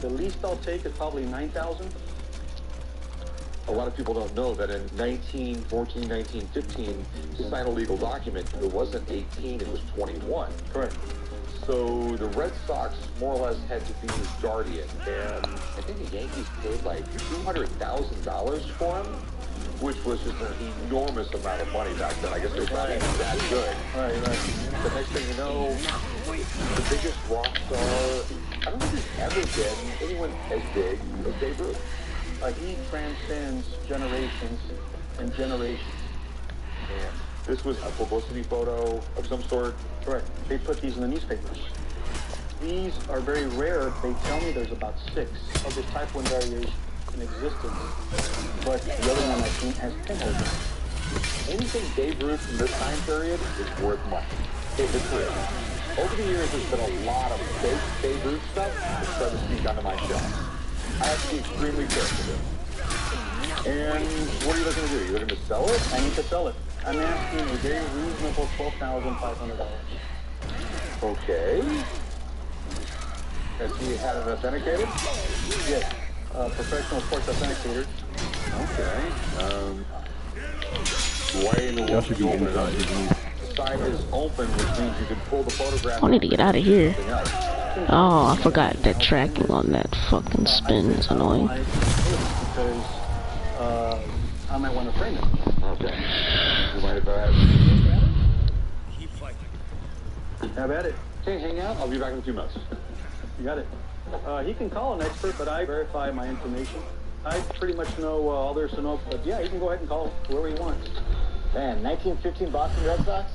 The least I'll take is probably 9,000. A lot of people don't know that in 1914, 1915, to sign a legal document, it wasn't 18, it was 21. Correct. So the Red Sox more or less had to be his guardian, and I think the Yankees paid like $200,000 for him, which was just an enormous amount of money back then. I guess they thought he was that good. Right. The next thing you know, the biggest rock star, I don't think there's ever been anyone as big as Babe Ruth. He transcends generations and generations. And this was a publicity photo of some sort. Correct. They put these in the newspapers. These are very rare. They tell me there's about 6 of this type 1 variation in existence. But the other one I've seen has 10 of them. Anything Babe Ruth from this time period is worth money. It's real. Over the years, there's been a lot of fake Babe Ruth stuff that started to sneak onto my shelf. I have to be extremely careful. And what are you looking to do? You're looking to sell it? I need to sell it. I'm asking a very reasonable $12,500. Okay. Has he had it authenticated? Yes. Professional sports authenticator. Okay. Why in the world should be open it up? The side is open, which means you can pull the photograph. I need to get out of here. Oh, I forgot that tracking on that fucking spin is annoying. Because I might want to frame it. Okay. You might have Keep fighting. Have at it. Okay, hang out. I'll be back in a few minutes. You got it. He can call an expert, but I verify my information. I pretty much know all there is to know. But yeah, he can go ahead and call whoever he wants. Man, 1915 Boston Red Sox?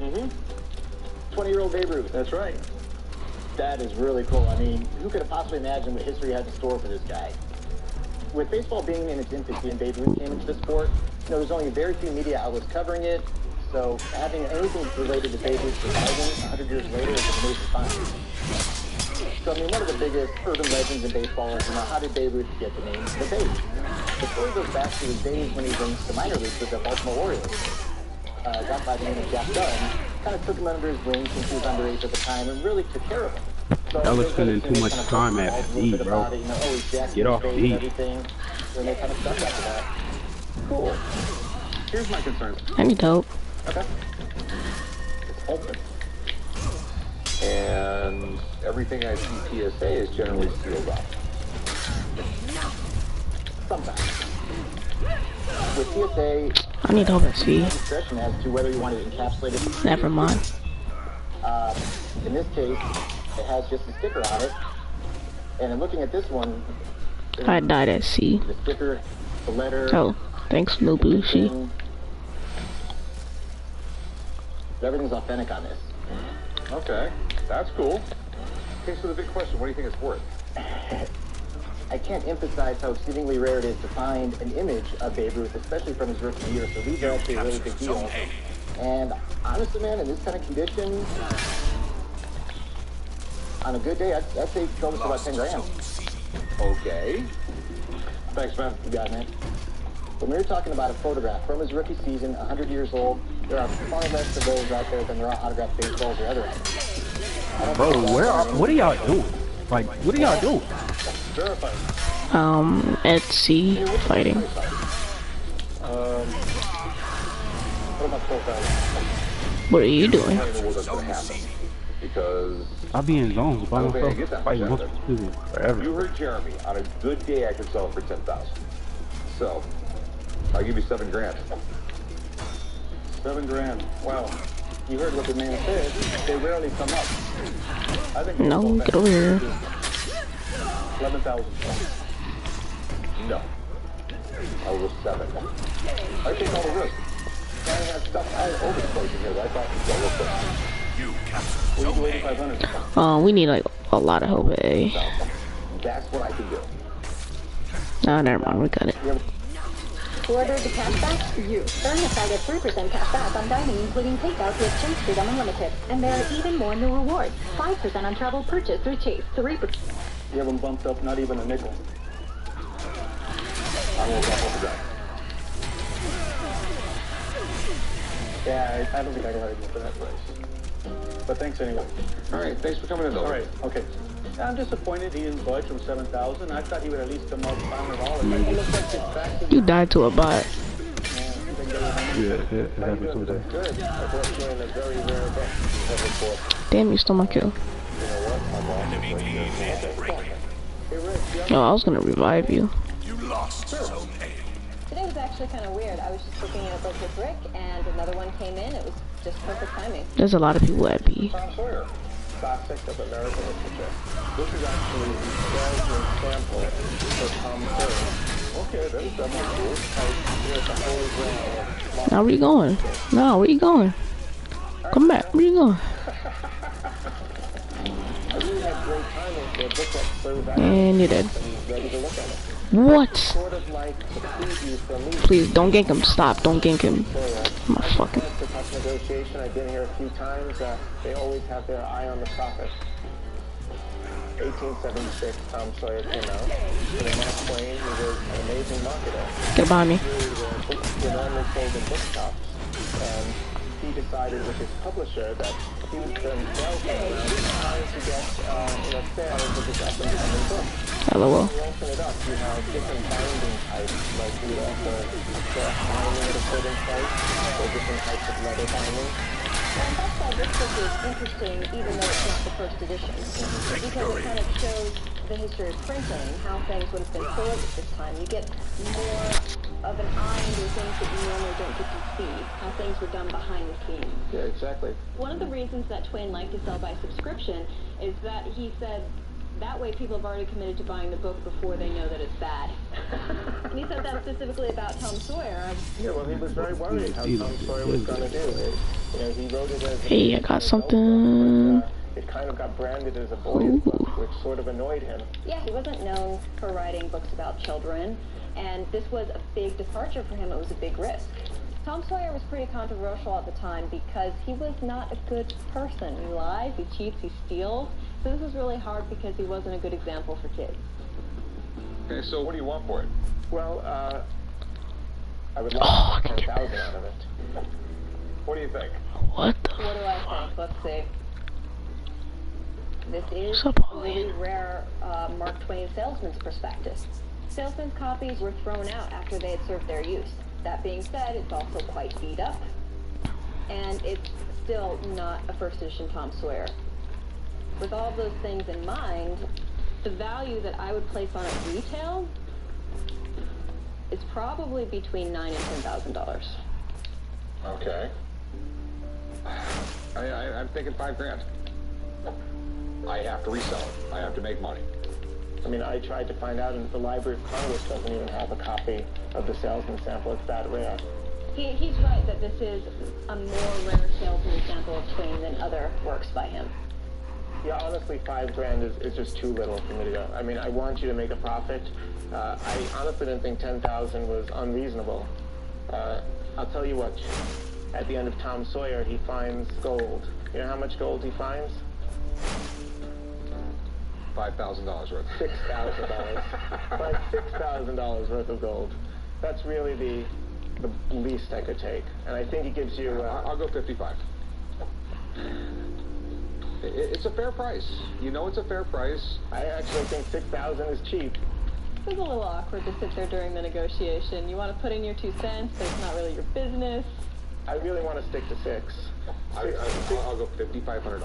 Mm-hmm. 20-year-old Babe Ruth. That's right. That is really cool. I mean, who could have possibly imagined what history had in store for this guy? With baseball being in its infancy and Babe Ruth came into the sport, there's only very few media outlets covering it, so having anything related to Babe Ruth surviving 100 years later is an amazing find. So, I mean, one of the biggest urban legends in baseball is, how did Babe Ruth get the name The Babe? The story goes back to his days when he was in the minor leagues with the Baltimore Orioles. A guy by the name of Jack Dunn kind of took him under his wing since he was underage at the time and really took care of him. So I was spending too much time at E, bro. Get off E. And they kind of stuck after that. Cool. Here's my concern. I need help. Okay. It's open. And everything I see TSA is generally sealed up. Sometimes. With TSA, I need help at sea. discretion as to whether you want it encapsulated. Never mind. In this case, it has just a sticker on it. And in looking at this one, I died at sea. the sticker, the letter. Oh, thanks, Nobushi. Everything's authentic on this. Okay. That's cool. Okay, so the big question, what do you think it's worth? I can't emphasize how exceedingly rare it is to find an image of Babe Ruth, especially from his rookie year. So these are actually a really big deal. And honestly, man, in this kind of condition, on a good day, I'd say go with about 10 grand. Okay. Thanks, man. You got it, man. When we were talking about a photograph from his rookie season, 100 years old, there are far less of those out there than there are autographed baseballs or other items. Bro, what are y'all doing? Like, what are y'all doing? At sea, fighting. What about 12,000? What are you doing? I don't know what's going to happen. Because I'll be in zones by I don't think I get myself, that fighting much multiple out people forever. you heard Jeremy. On a good day, I could sell it for 10,000. So I'll give you 7 grand. 7 grand. Wow. You heard what the man said. They rarely come up. I think No, get over here. 11,000. No. I was 7. I take all the risk. I had stuff all over the place in here that I thought was real quick. We do 8,500. We need like a lot of help at A. That's what I can do. Oh, never mind, we got it. Order the cashback? You. Earn a target 3% cashback on dining, including takeout with Chase Freedom Unlimited. And there are even more new rewards. 5% on travel purchase through Chase. 3%. You haven't bumped up not even a nickel. I will bump over that. Yeah, I don't think I can let it go for that price. But thanks anyway. All right, thanks for coming in, though. All right, okay. I'm disappointed he didn't budge from 7,000. I thought he would at least come up $500. It looks like it's back to You died to a bot. Yeah, it happened sometimes. Good. I brought you in a very rare book. Damn, you stole my kill. Oh, I was gonna revive you. Today was actually kind of weird. I was just looking at a book with Rick, and another one came in. It was just perfect timing. There's a lot of people at B. Tom Sawyer, classic of American literature. This is actually the salesman sample for Tom Sawyer. Okay, there's definitely cool. Here's the Holy Grail. Now where you going? No, where you going? Come back. Where you going? I really had great timing for a book that serves out And you're dead. and ready to look at it. What? Sort of like the preview for me. Please don't gank him. Stop. Don't gank him. My fucking. The tough negotiation. I've been here a few times. They always have their eye on the profit. 1876, Tom Sawyer came out. And Mark Twain, who was an amazing marketer, Get behind me. books were normally sold in bookshops. And he decided with his publisher that he was going to sell them trying to get sales of his up-and-coming book. LOL. When you open it up, you have different binding types, like you offer the binding at a certain price, or different types of leather binding. And that's why this book is interesting, even though it's not the first edition. Because it kind of shows the history of printing, how things would have been sold at this time. You get more of an eye into things that you normally don't get to see, how things were done behind the scenes. Yeah, exactly. One of the reasons that Twain liked to sell by subscription is that he said that way people have already committed to buying the book before they know that it's bad. And he said that specifically about Tom Sawyer. Yeah, well, he was very worried how Tom Sawyer was going to do it. He wrote it as a Hey, I got something. but, it kind of got branded as a boys' book, which sort of annoyed him. Yeah, he wasn't known for writing books about children, and this was a big departure for him. It was a big risk. Tom Sawyer was pretty controversial at the time because he was not a good person. He lies, he cheats, he steals. So this was really hard because he wasn't a good example for kids. Okay, so what do you want for it? Well, I would like 10,000 out of it. What do you think? What the? What do I think? Let's see. This is What's up, a really rare Mark Twain salesman's prospectus. Salesmen's copies were thrown out after they had served their use. That being said, it's also quite beat up, and it's still not a first edition Tom Sawyer. With all of those things in mind, the value that I would place on it retail is probably between $9,000 and $10,000. Okay. I'm thinking $5,000. I have to resell it. I have to make money. I mean, I tried to find out, and the Library of Congress doesn't even have a copy of the salesman sample. It's that rare. He's right that this is a more rare salesman sample of Twain than other works by him. Yeah, honestly, $5,000 is just too little for me to go. I mean, I want you to make a profit. I honestly didn't think 10,000 was unreasonable. I'll tell you what. At the end of Tom Sawyer, he finds gold. You know how much gold he finds? $5,000 worth. $6,000. Like $6,000 worth of gold. That's really the least I could take. And I think he gives you... I'll go 55. It's a fair price. You know it's a fair price. I actually think 6,000 is cheap. It was a little awkward to sit there during the negotiation. You want to put in your 2 cents, but it's not really your business. I really want to stick to 6. I'll go $5,500.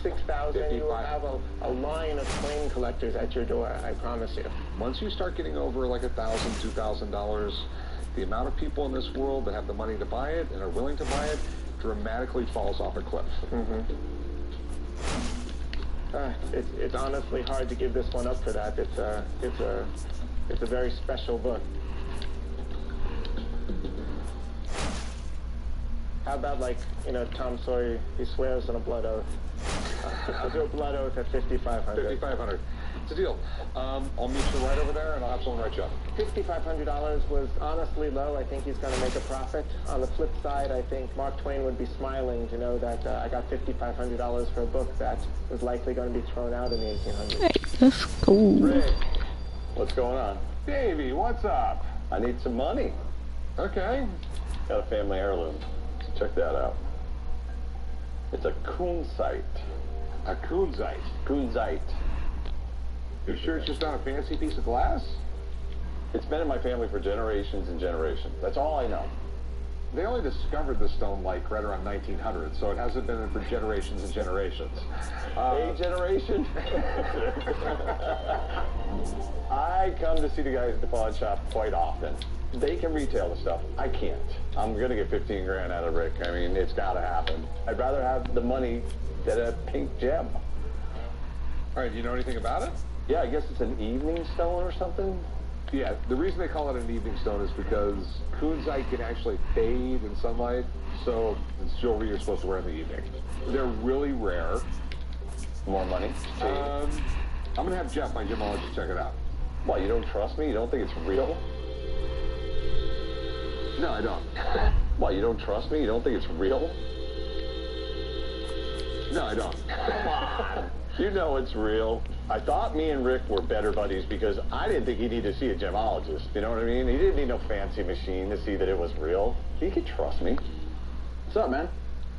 6,000, you will have a line of Playin collectors at your door, I promise you. Once you start getting over like $1,000, $2,000, the amount of people in this world that have the money to buy it and are willing to buy it dramatically falls off a cliff. Mm-hmm. It's honestly hard to give this one up for that. It's a very special book. How about, like, Tom Sawyer, he swears on a blood oath. I'll do a blood oath at 5,500. 5,500. It's a deal. I'll meet you right over there, and I'll have someone write you up. $5,500 was honestly low. I think he's going to make a profit. On the flip side, I think Mark Twain would be smiling to know that I got $5,500 for a book that was likely going to be thrown out in the 1800s. Hey, that's cool. Rick, What's going on? Davey, what's up? I need some money. Okay. Got a family heirloom. So check that out. It's a kunzite. A kunzite. Kunzite. You sure it's just not a fancy piece of glass? It's been in my family for generations and generations. That's all I know. They only discovered the stone like right around 1900, so it hasn't been in for generations and generations. A generation? I come to see the guys at the pawn shop quite often. They can retail the stuff. I can't. I'm gonna get 15 grand out of Rick. I mean, it's gotta happen. I'd rather have the money than a pink gem. All right, do you know anything about it? Yeah, I guess it's an evening stone or something. Yeah, the reason they call it an evening stone is because kunzite can actually fade in sunlight, so it's jewelry you're supposed to wear in the evening. They're really rare. More money? I'm gonna have Jeff, my gemologist, check it out. What, you don't trust me? You don't think it's real? No, I don't. What, you don't trust me? You don't think it's real? No, I don't. Come on. You know it's real. I thought me and Rick were better buddies because I didn't think he needed to see a gemologist. You know what I mean? He didn't need no fancy machine to see that it was real. He could trust me. What's up, man?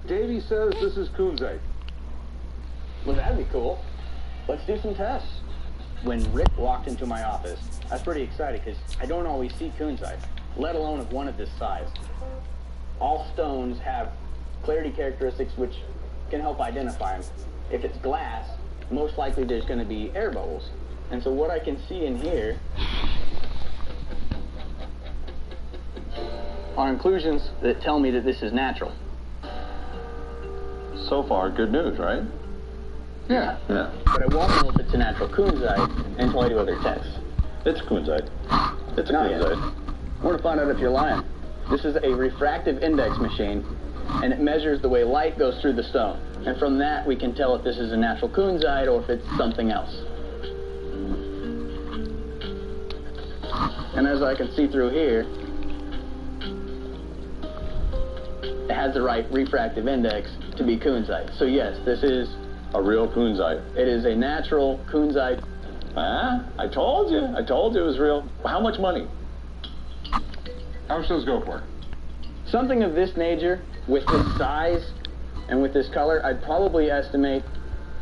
Davey says this is kunzite. Well, that'd be cool. Let's do some tests. When Rick walked into my office, I was pretty excited because I don't always see kunzite, let alone of one of this size. All stones have clarity characteristics which can help identify them. If it's glass, most likely there's going to be air bubbles. And so what I can see in here are inclusions that tell me that this is natural. So far, good news, right? Yeah. Yeah. But I won't know if it's a natural kunzite until I do other tests. It's kunzite. It's a Not yet. kunzite. I want to find out if you're lying. This is a refractive index machine, and it measures the way light goes through the stone. And from that, we can tell if this is a natural kunzite or if it's something else. And as I can see through here, it has the right refractive index to be kunzite. So yes, this is A real kunzite. it is a natural kunzite. Ah, I told you. I told you it was real. How much money? How much does those go for? Something of this nature, with this size and with this color, I'd probably estimate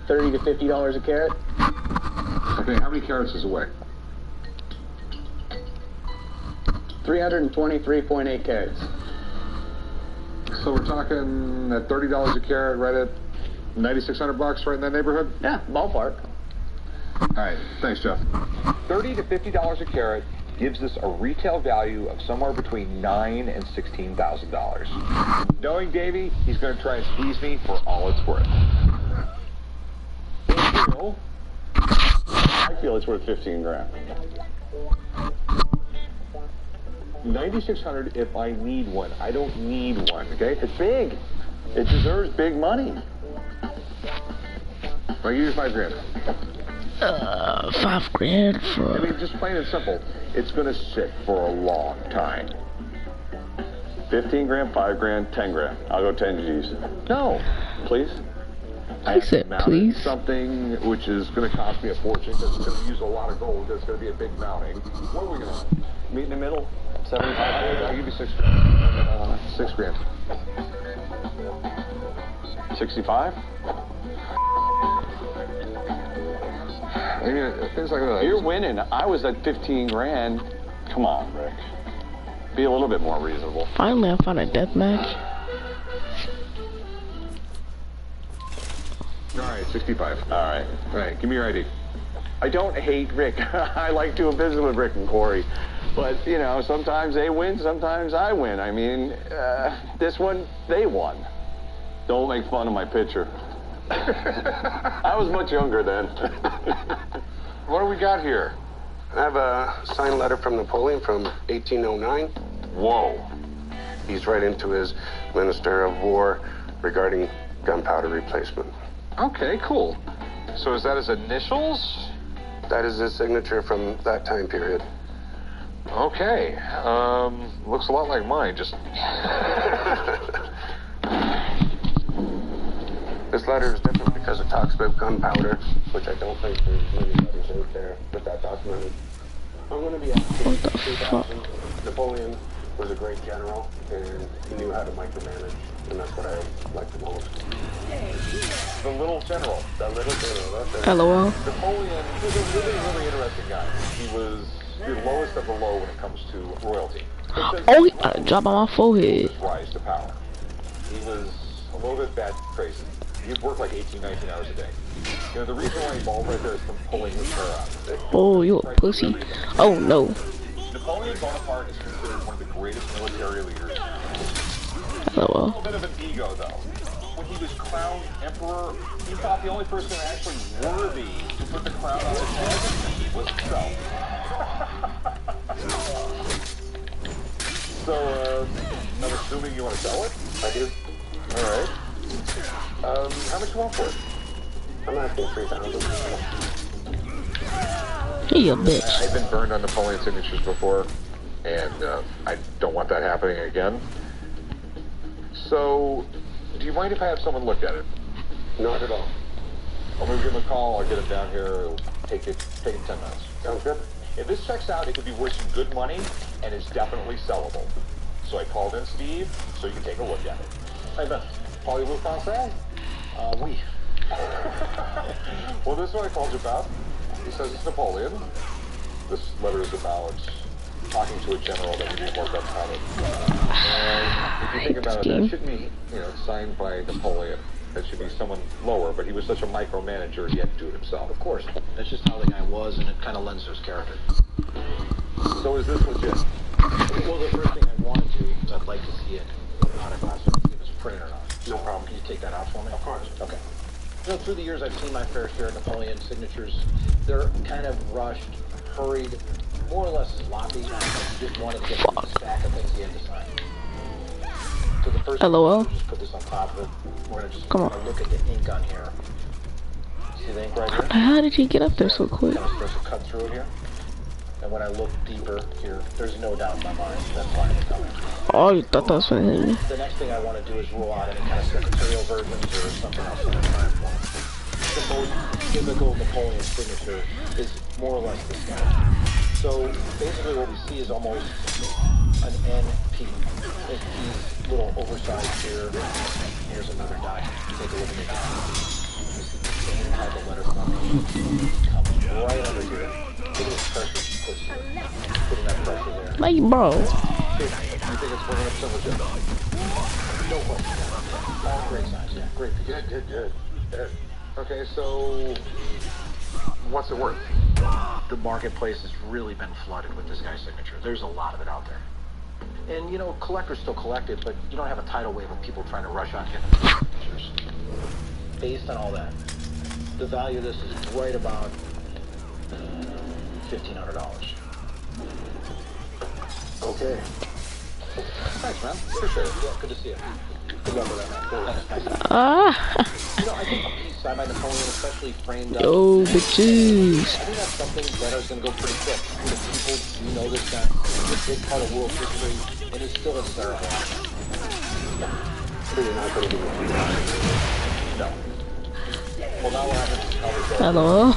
$30 to $50 a carat. Okay, how many carats does it weigh? 323.8 carats. So we're talking at $30 a carat, right at $9,600, right in that neighborhood? Yeah, ballpark. All right, thanks, Jeff. $30 to $50 a carat gives us a retail value of somewhere between $9,000 and $16,000. Knowing Davey, he's going to try and squeeze me for all it's worth. I feel it's worth 15 grand. $9,600 if I need one. I don't need one, okay? It's big. It deserves big money. I'll give you $5 grand. $5 grand I for... mean, just plain and simple. It's going to sit for a long time. 15 grand, 5 grand, 10 grand. I'll go 10 G's. No. Please? I said, Mounted please. something which is going to cost me a fortune because it's going to use a lot of gold. There's going to be a big mounting. What are we going to Meet in the middle? 75? I'll give you $6 grand. $6 grand. 65? I mean, things like that. You're winning. I was at 15 grand. Come on, Rick. Be a little bit more reasonable. Finally, I found a death match. All right, 65. All right. All right, give me your ID. I don't hate Rick. I like doing business with Rick and Corey. But, you know, sometimes they win, sometimes I win. I mean, this one, they won. Don't make fun of my picture. I was much younger then. What do we got here? I have a signed letter from Napoleon from 1809. Whoa. He's right into his Minister of War regarding gunpowder replacement. Okay, cool. So is that his initials? That is his signature from that time period. Okay. Looks a lot like mine, just... This letter is different because it talks about gunpowder, which I don't think there's many letters out there with that documented. I'm going to be asking 2,000 Napoleon was a great general, and he knew how to micromanage, and that's what I liked the most. The little general. That little general, that's it. LOL. Napoleon, he was a really interesting guy. He was the lowest of the low when it comes to royalty. Oh, he drop on my forehead. His rise to power. He was a little bit bad crazy. He'd work like 18, 19 hours a day. You know, the reason why he bald right there is from pulling his hair out. Oh, you a pussy. Oh, no. Napoleon Bonaparte is considered one of the greatest military leaders. A LOL. little bit of an ego, though. When he was crowned emperor, he thought the only person actually worthy to put the crown on his head was himself. So, I'm assuming you want to sell it? I do. All right. How much you want for it? I'm asking 3,000. He a bitch. I've been burned on Napoleon signatures before, and I don't want that happening again. So, do you mind if I have someone look at it? Not at all. I'm going to give him a call, I'll get it down here, it'll take him 10 minutes. Sounds good. If this checks out, it could be worth some good money, and is definitely sellable. So I called in Steve, so you can take a look at it. Hey, Ben. Parlez-vous français? Oui. Well, this is what I called you about. He says it's Napoleon. This letter is about talking to a general that we need more gunpowder. And if you think about it, that should be, signed by Napoleon. That should be someone lower, but he was such a micromanager, he had to do it himself. Of course. That's just how the guy was, and it kind of lends to his character. So is this legit? Well, the first thing I want to do is I'd like to see it autographed, if it's printed or not. No problem. Can you take that out for me? Of course. Okay. Through the years, I've seen my fair share of Napoleon signatures. They're kind of rushed, hurried, more or less sloppy. Just wanted to get through the stack of things he had to sign. So the first LOL. thing, just put this on top of it. We're gonna just Come on. look at the ink on here. See the ink right here? How did he get up there so quick? Kind of supposed to cut through it here. And when I look deeper here, there's no doubt in my mind that's fine it's coming. Oh, you thought that was gonna hit me. The next thing I want to do is rule out any kind of secretarial versions or something else in the time form. The most typical Napoleon signature is more or less this guy. So basically what we see is almost an NP. It's these little oversized here. Here's another document. Take a look at it now. You see the same type of letter formation. Comes right under here. Look at this pressure he puts here. Putting that pressure there. Like, bro. You think it's 100% legit? No question. All great signs, yeah. Great. Good. Okay, so what's it worth? The marketplace has really been flooded with this guy's signature. There's a lot of it out there. And, collectors still collect it, but you don't have a tidal wave of people trying to rush out and get them signatures. Based on all that, the value of this is right about $1,500. Okay. Thanks, man. Appreciate it. Yeah, good to see you. Good luck with that, man. Nice. Ah. I think a piece signed by Napoleon, especially framed up. Yo, bitches. I think that's something that is going to go pretty quick. The people do know this guy. He's a big part of world history, and he's still a desirable asset. So you're not going to give me 3,000? No. Well, now we're having this conversation. Hello.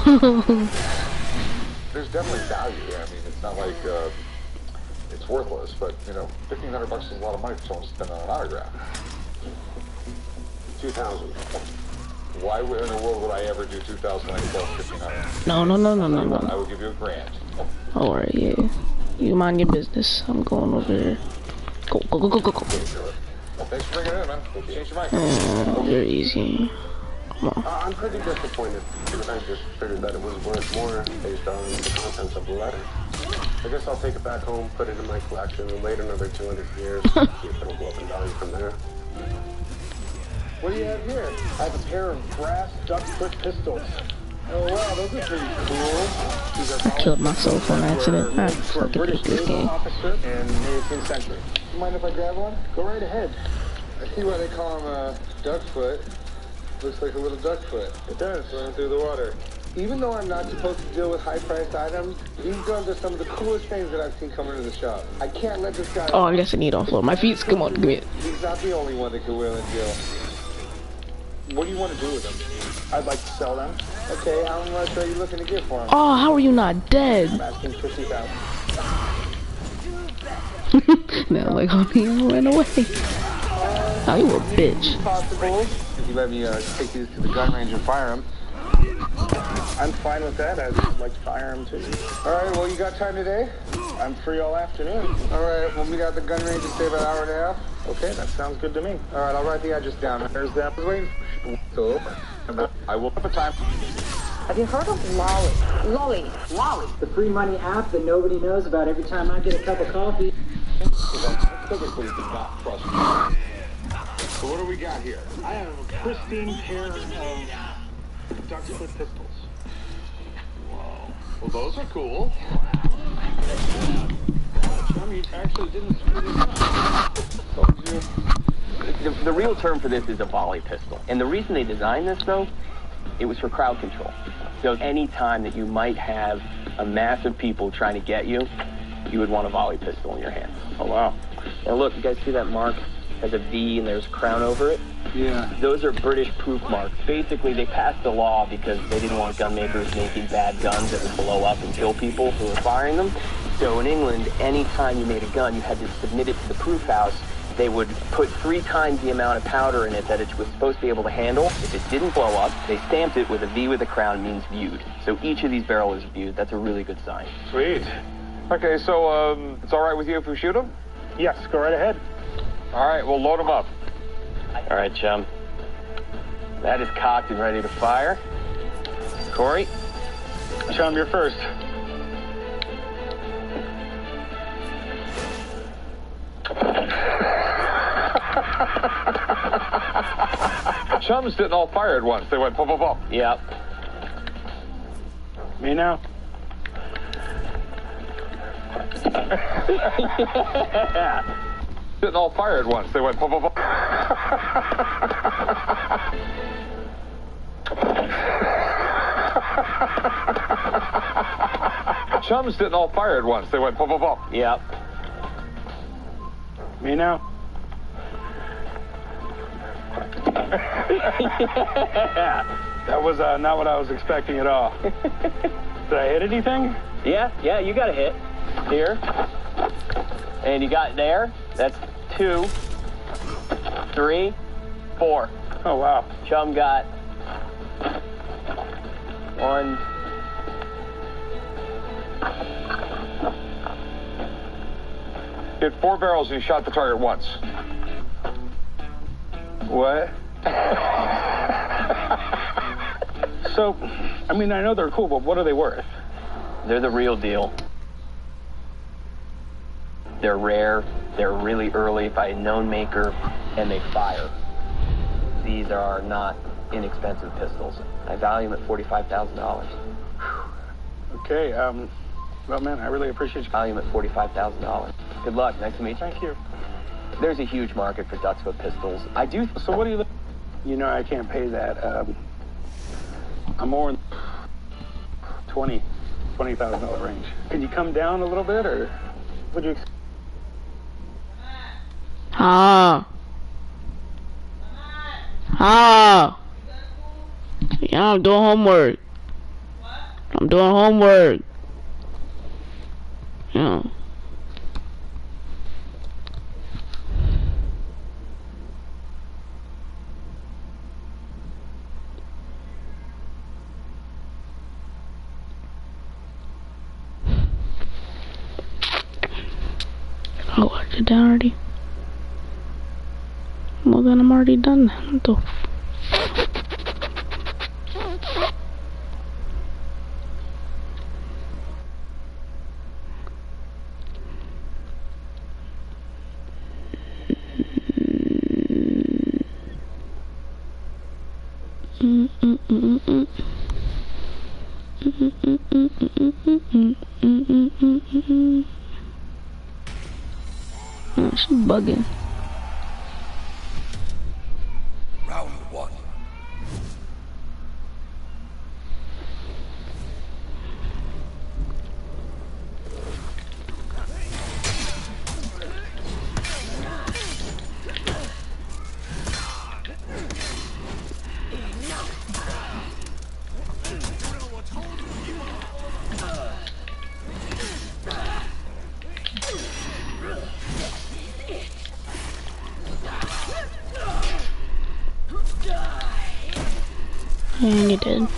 There's definitely value here. I mean, it's not like it's worthless, but $1,500 is a lot of money for someone to spend on an autograph. 2,000. Why in the world would I ever do 2,000 when I sell 1,500? No. I would give you $1,000. Alright, yeah. You mind your business. I'm going over there. Go. Thanks for bringing it in, man. Change your mind. You're easy. Come on. I'm pretty disappointed because I just figured that it was worth more based on the contents of the letter. I guess I'll take it back home, put it in my collection, and wait another 200 years, see if it'll go up and down from there. What do you have here? I have a pair of brass duck-foot pistols. Oh wow, those are pretty cool. I killed myself on accident. I fucking hate this game. Officer in the 18th century. You mind if I grab one? Go right ahead. I see why they call him a duckfoot. Looks like a little duckfoot. It does, running through the water. Even though I'm not supposed to deal with high-priced items, these guns are some of the coolest things that I've seen come into the shop. I can't let this guy... Oh, I guess I need to offload my feet. Come on, give me it. He's not the only one that could wheel and deal. What do you want to do with them? I'd like to sell them. Okay, how much are you looking to get for him? Oh, how are you not dead? I'm asking $50,000. Now like, homie, I ran away. Oh, you a bitch. Possible. If you let me take these to the gun range and fire them. I'm fine with that. I'd like to fire him too. All right, well, you got time today? I'm free all afternoon. All right, we'll meet at the gun range and stay about an hour and a half. Okay, that sounds good to me. All right, I'll write the address down. There's that. I was waiting for I will have a time. Have you heard of Lolly? Lolly. The free money app that nobody knows about every time I get a cup of coffee. Typically do not trust me. So what do we got here? I have a pristine pair of duck foot pistols. Whoa. Well, those are cool. Chum, you actually didn't screw this up. Told you. The real term for this is a volley pistol. And the reason they designed this, though, it was for crowd control. So any time that you might have a mass of people trying to get you, you would want a volley pistol in your hand. Oh, wow. Now look, you guys see that mark? It has a V and there's a crown over it? Yeah. Those are British proof marks. Basically, they passed a law because they didn't want gun makers making bad guns that would blow up and kill people who were firing them. So in England, any time you made a gun, you had to submit it to the proof house. They would put 3 times the amount of powder in it that it was supposed to be able to handle. If it didn't blow up, they stamped it with a V with a crown, means viewed. So each of these barrels is viewed. That's a really good sign. Sweet. Okay, so it's all right with you if we shoot them? Yes, go right ahead. All right, we'll load them up. All right, chum. That is cocked and ready to fire. Corey? Chum, you're first. Chums didn't all fire at once. They went pop, pop, pop. Yep. Me now? Yeah. Didn't all fire at once. They went pop, pop, pop. Chums didn't all fire at once. They went pop, pop, pop. Yep. Me now? Yeah. That was not what I was expecting at all. Did I hit anything? Yeah, you got a hit. Here. And you got there. That's 2, 3, 4. Oh, wow. Chum got 1. Hit 4 barrels and you shot the target once. What? So, I mean, I know they're cool, but what are they worth? They're the real deal. They're rare, they're really early by a known maker, and they fire. These are not inexpensive pistols. I value them at $45,000. Okay, well, man, I really appreciate you. Value them at $45,000. Good luck, nice to meet you. Thank you. There's a huge market for duckfoot pistols. I do. So what do you... You know, I can't pay that. I'm more in $20,000 range. Can you come down a little bit, or would you... Yeah, I'm doing homework. I'm doing homework. Yeah. Oh, I did that already? Well, then I'm already done. What the Oh, she's bugging. Round 1. And you did.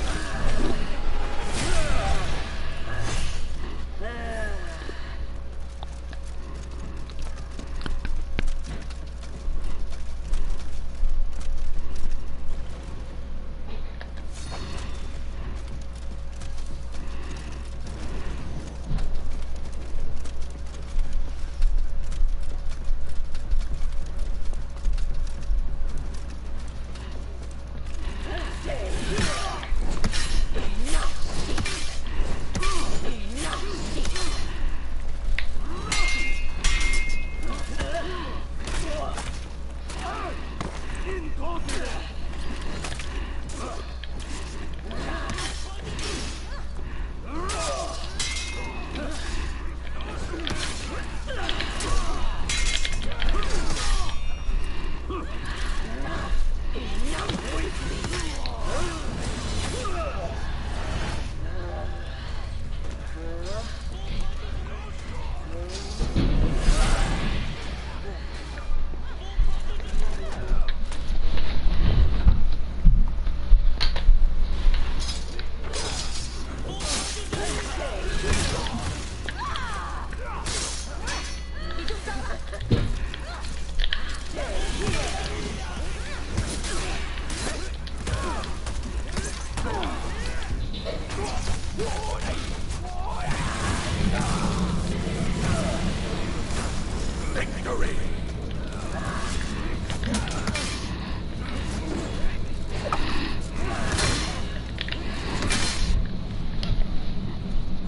Victory!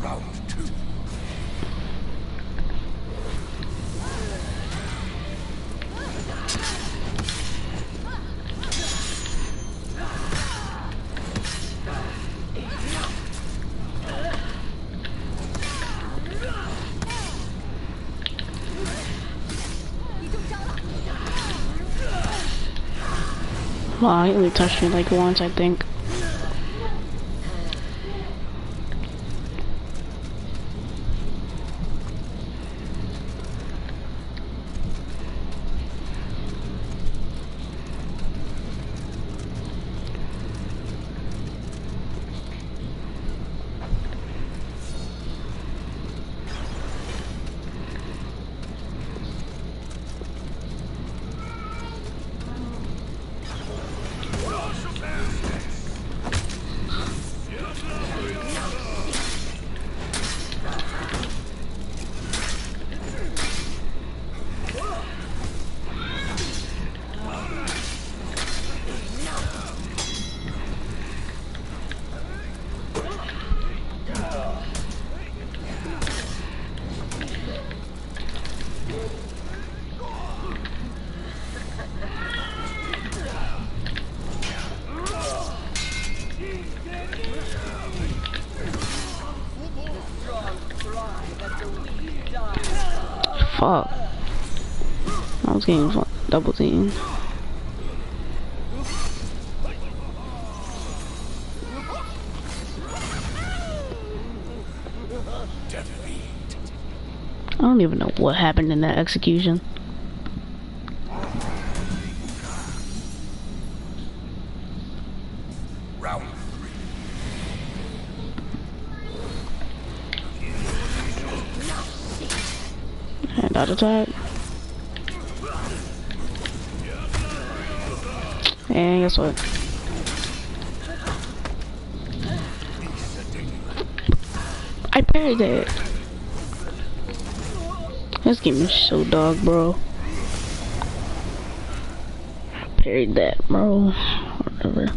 Round 2. Wow, he only touched me like once, I think. Fuck. I was getting double teamed. I don't even know what happened in that execution. Round 3. Hand-out attack. And guess what? I parried it. This game is so dog, bro. I parried that, bro. Whatever.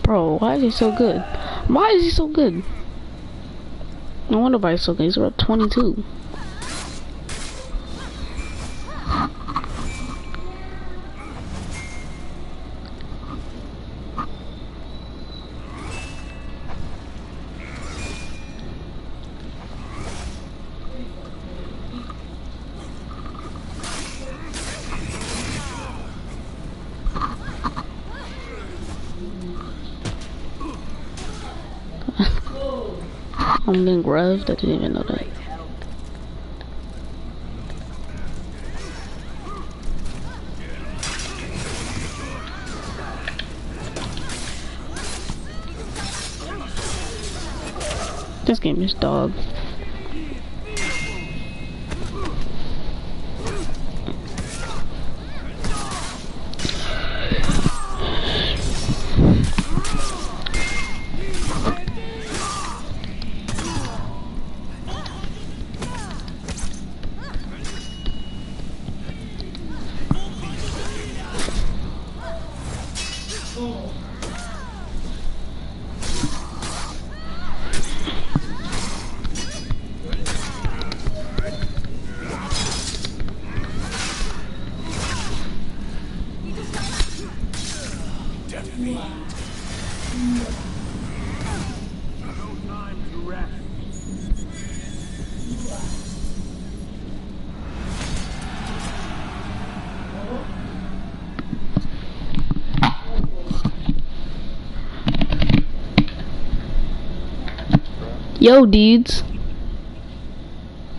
Bro, why is he so good? Why is he so good? No wonder why he's so good. He's up 22. I'm getting revved. I didn't even know that. This game is dog. Yo, dudes.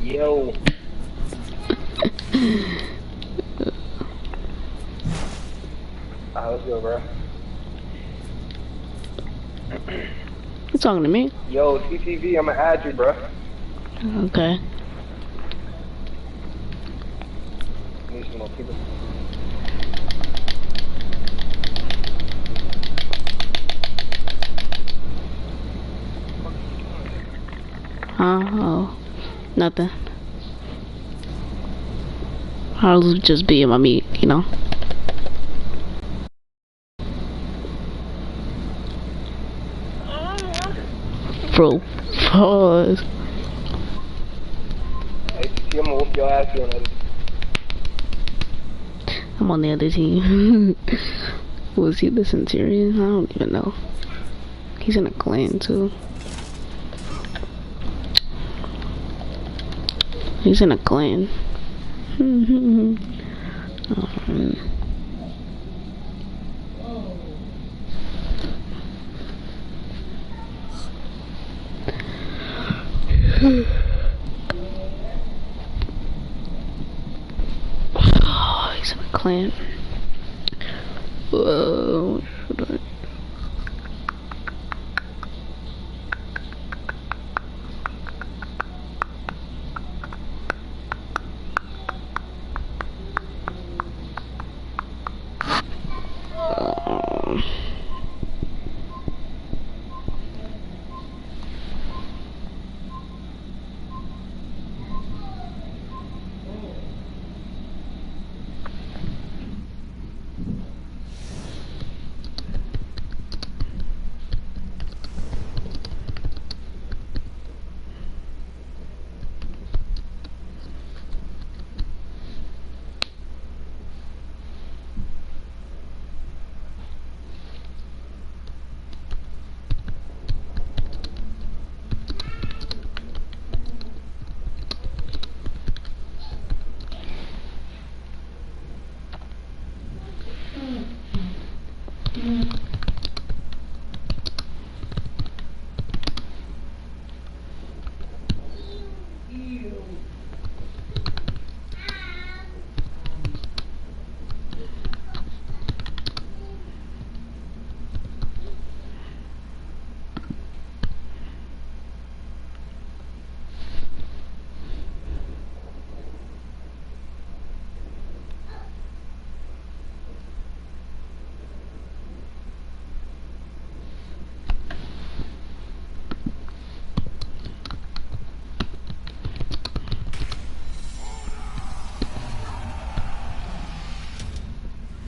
Yo. Let's go, bro. You talking to me? Yo, CTV, I'ma add you, bro. Okay. Need some more people. Oh, nothing. I'll just be in my meat, you know. Bro, pause. Hey, I'm gonna whoop your ass on that. I'm on the other team. Was he the Centurion? I don't even know. He's in a clan too. He's in a clan. Oh, he's in a clan. Whoa.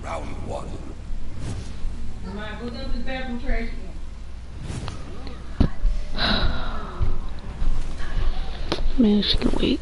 Round one. Go down to the bathroom trash can. Man, she can wait.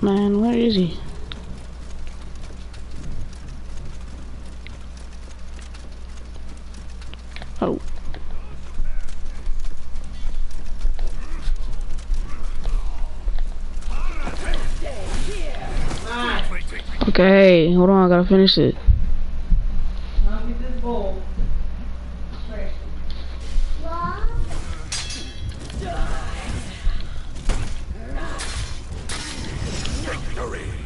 Man, where is he? Oh. Okay, hold on, I gotta finish it. I'll get this bowl. Victory.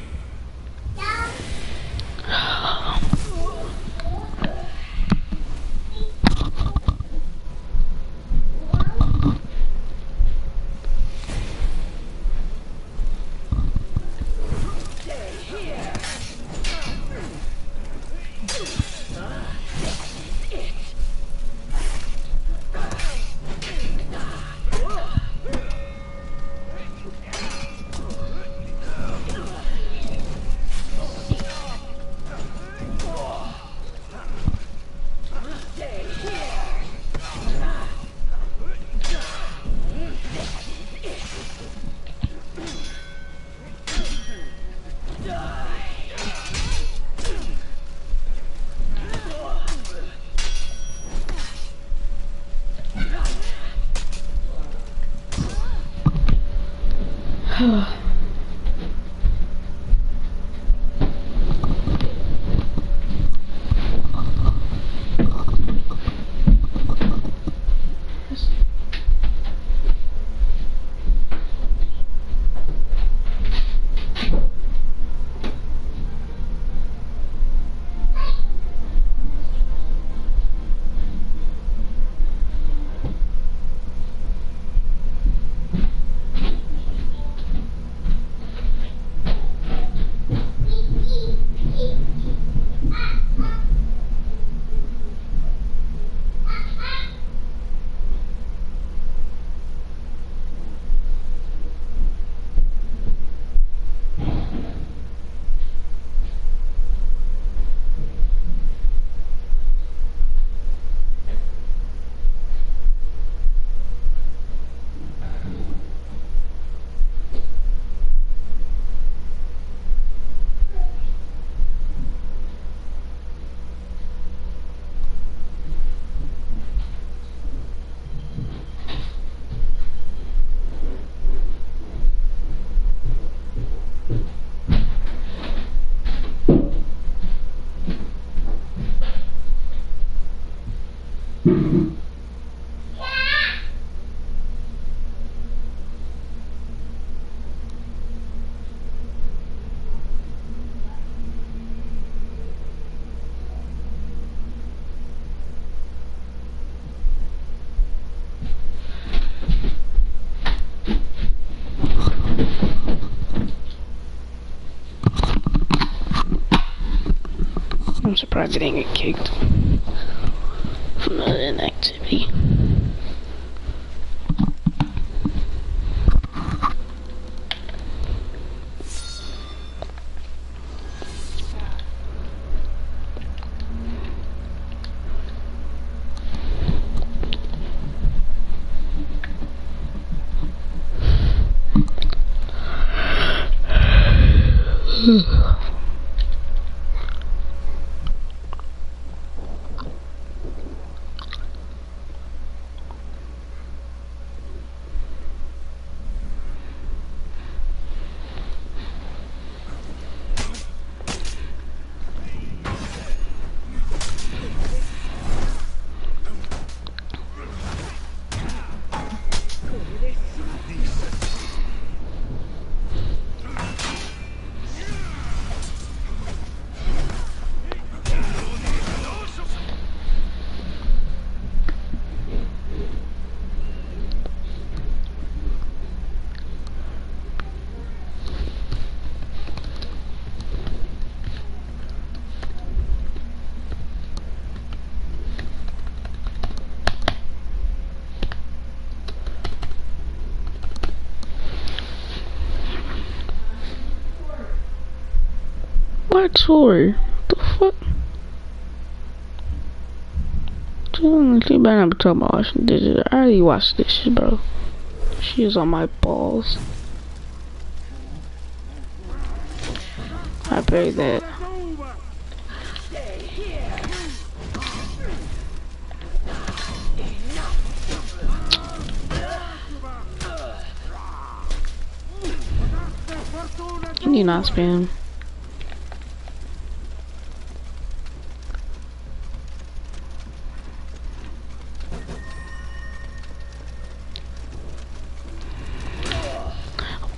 surprised I didn't get kicked from the inactivity. What sword? What the fuck? She better not be talking about washing dishes. I already washed dishes, bro. She is on my balls. I buried that. Can you not spam?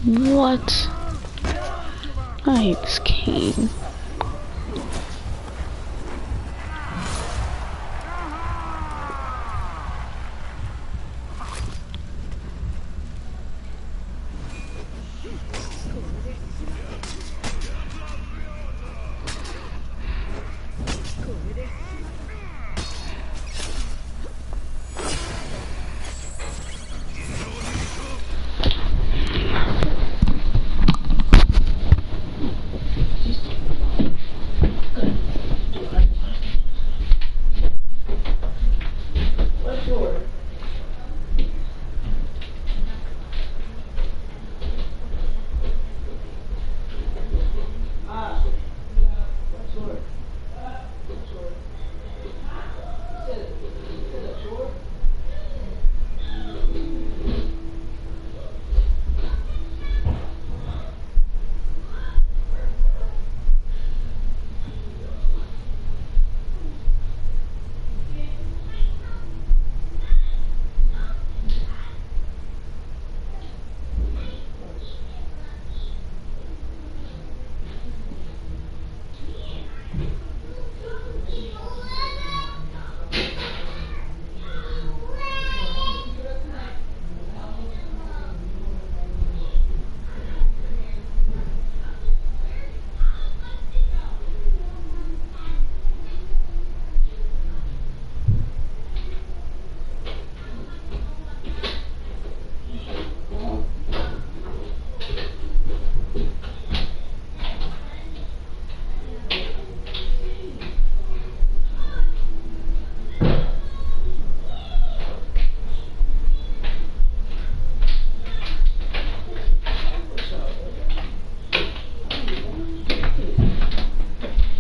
What? I hate this game.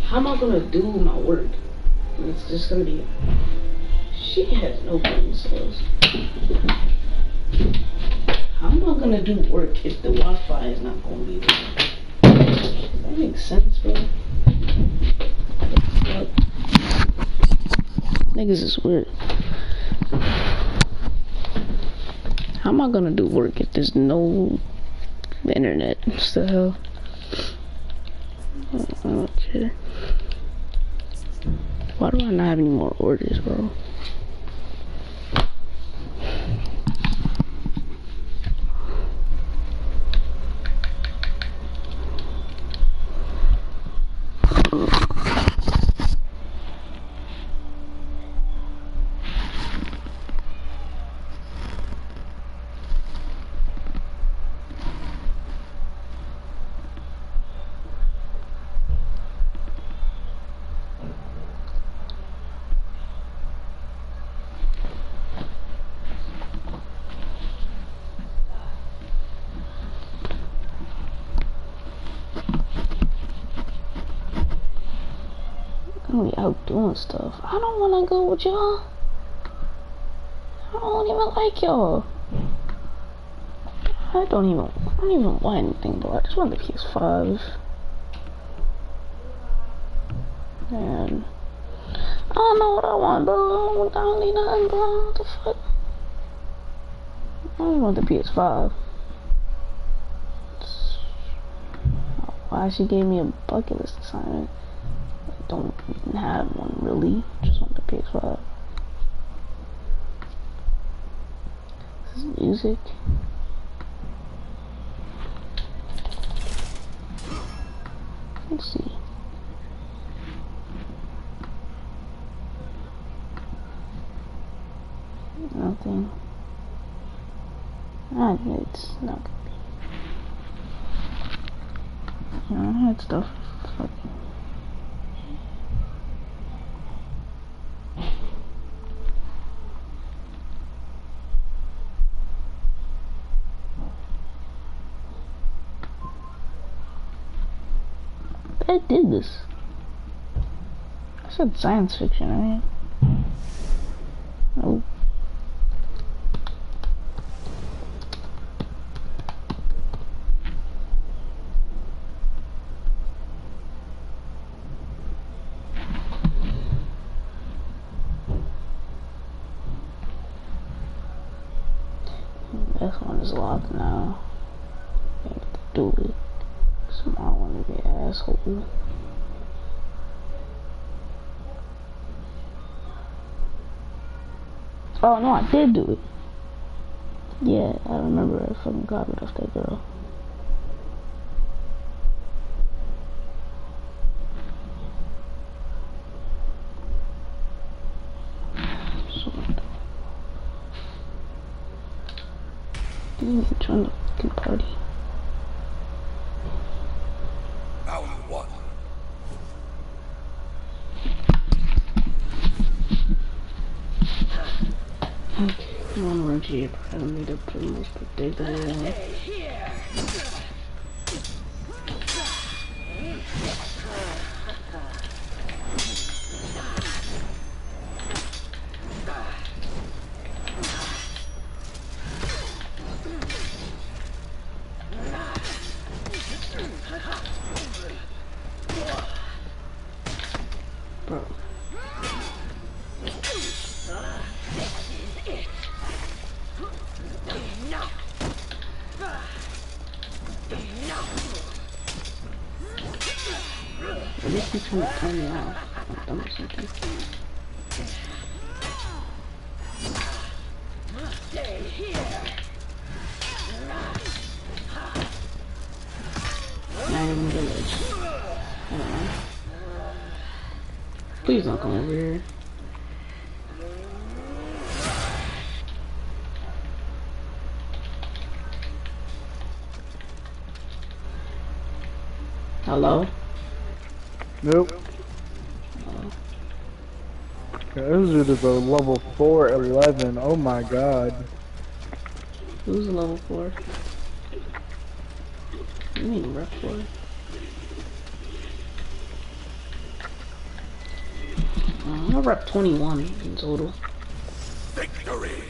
How am I gonna do my work? It's just gonna be. She has no brain cells. How am I gonna do work if the Wi-Fi is not gonna be there? That makes sense, bro. What? Niggas is weird. How am I gonna do work if there's no internet? What the hell? I don't care. Why do I not have any more orders, bro? doing stuff. I don't wanna go with y'all. I don't even like y'all. I don't even want anything, bro. I just want the PS5. And I don't know what I want, bro. I don't need nothing, bro. What the fuck? I don't want the PS5. Why she gave me a bucket list assignment? I don't even have one, really. Just want the PS5. This is music. Let's see. Nothing. It's not gonna be. I had stuff. I did this. I said science fiction, right? Oh. This one is locked now. I have to do it. Small one to be an asshole. Oh no, I did do it. Yeah, I remember I fucking copied off that girl. Didn't even join the fucking party. Round one. Okay, come on, Reggie. I don't need to put the most predictable one. Bro. What if he's trying to turn me off? I'm dumb or something. Not even a village. I don't know. Please don't come over here. Hello? Nope. This is a level 4 at 11. Oh my god. Who's level 4? You mean rep 4? I'm rep 21 in total. Victory.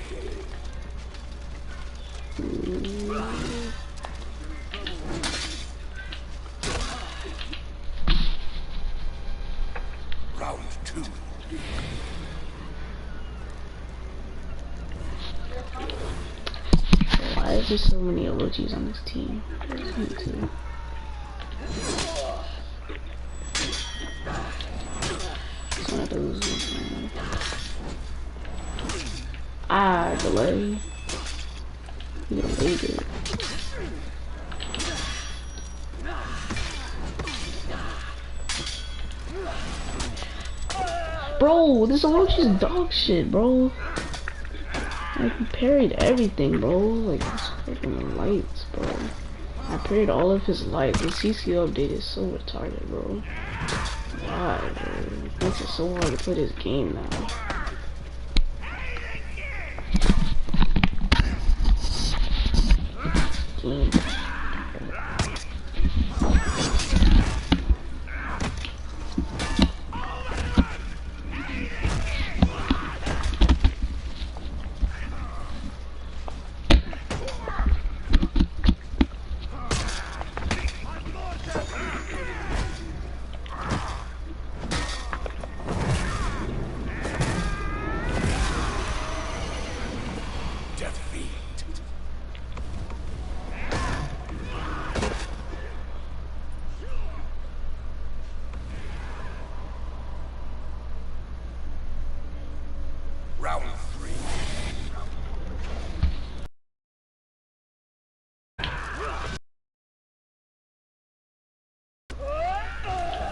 Round two. Why is there so many emojis on this team? There's me too. It's one of those. Delay. You delayed it. Bro, this emoji's dog shit, bro. Like, he parried everything, bro. Like, his fucking lights, bro. I parried all of his lights. The CCO update is so retarded, bro. Why, bro? It makes it so hard to play this game now. Game. defeat. Round 3.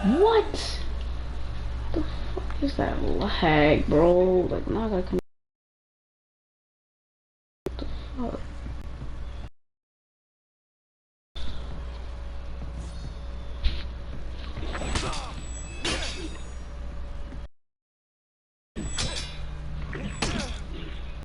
What? The fuck is that lag, bro? Like, now I gotta come. What the fuck?